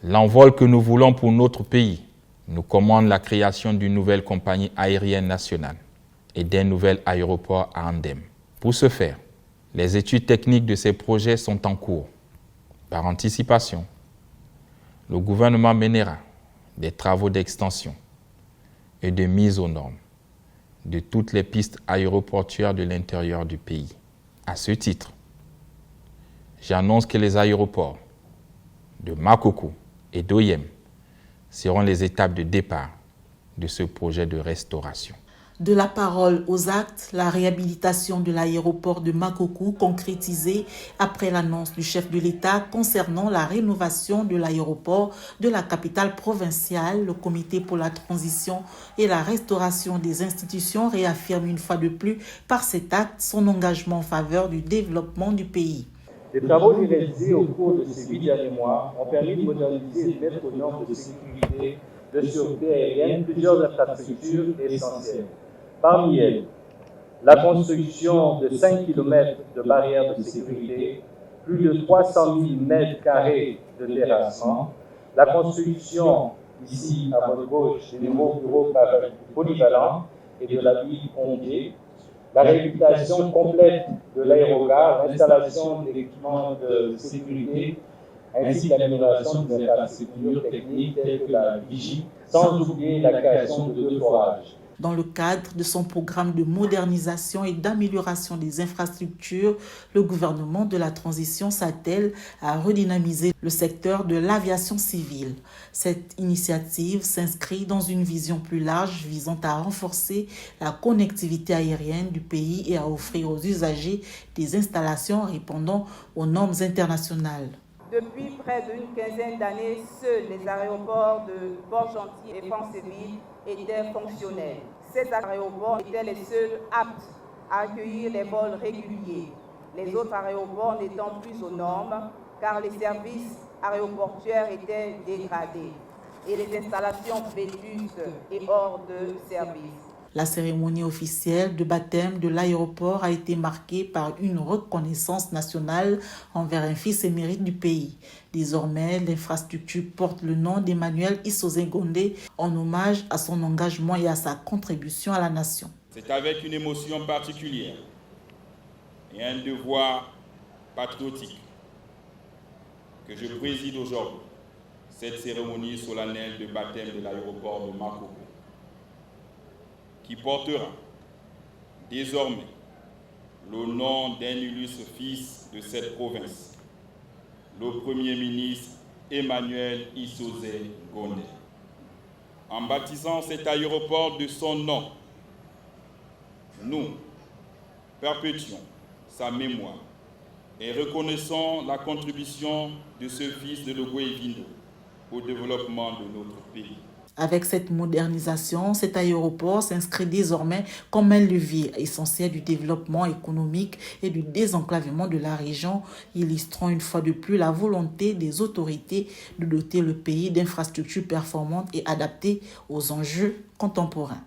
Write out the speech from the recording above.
L'envol que nous voulons pour notre pays nous commande la création d'une nouvelle compagnie aérienne nationale et d'un nouvel aéroport à Andem. Pour ce faire, les études techniques de ces projets sont en cours. Par anticipation, le gouvernement mènera des travaux d'extension et de mise aux normes de toutes les pistes aéroportuaires de l'intérieur du pays. À ce titre, j'annonce que les aéroports de Makoko et d'Oyem seront les étapes de départ de ce projet de restauration. De la parole aux actes, la réhabilitation de l'aéroport de Makoko concrétisée après l'annonce du chef de l'État concernant la rénovation de l'aéroport de la capitale provinciale. Le comité pour la transition et la restauration des institutions réaffirme une fois de plus par cet acte son engagement en faveur du développement du pays. Les travaux réalisés au cours de ces 8 derniers mois ont permis de moderniser et de mettre aux normes de sécurité, de sûreté aérienne plusieurs infrastructures essentielles. Parmi elles, la construction de 5 km de barrières de sécurité, plus de 300 000 mètres carrés de terrassement, la construction, ici à votre gauche, des nouveaux bureaux polyvalents et de la ville pompier, la réhabilitation complète de l'aérogare, l'installation d'équipements de sécurité, ainsi que l'amélioration des infrastructures techniques telles que la vigie, sans oublier la création de 2 forages. Dans le cadre de son programme de modernisation et d'amélioration des infrastructures, le gouvernement de la transition s'attelle à redynamiser le secteur de l'aviation civile. Cette initiative s'inscrit dans une vision plus large visant à renforcer la connectivité aérienne du pays et à offrir aux usagers des installations répondant aux normes internationales. Depuis près d'une quinzaine d'années, seuls les aéroports de Port-Gentil et Franceville étaient fonctionnels. Ces aéroports étaient les seuls aptes à accueillir les vols réguliers. Les autres aéroports n'étant plus aux normes car les services aéroportuaires étaient dégradés et les installations vétustes et hors de service. La cérémonie officielle de baptême de l'aéroport a été marquée par une reconnaissance nationale envers un fils émérite du pays. Désormais, l'infrastructure porte le nom d'Emmanuel Issoze Gondé en hommage à son engagement et à sa contribution à la nation. C'est avec une émotion particulière et un devoir patriotique que je préside aujourd'hui cette cérémonie solennelle de baptême de l'aéroport de Makoko, qui portera désormais le nom d'un illustre fils de cette province, le Premier ministre Emmanuel Issoze Gondé. En baptisant cet aéroport de son nom, nous perpétuons sa mémoire et reconnaissons la contribution de ce fils de Logo-Evindo au développement de notre pays. Avec cette modernisation, cet aéroport s'inscrit désormais comme un levier essentiel du développement économique et du désenclavement de la région, illustrant une fois de plus la volonté des autorités de doter le pays d'infrastructures performantes et adaptées aux enjeux contemporains.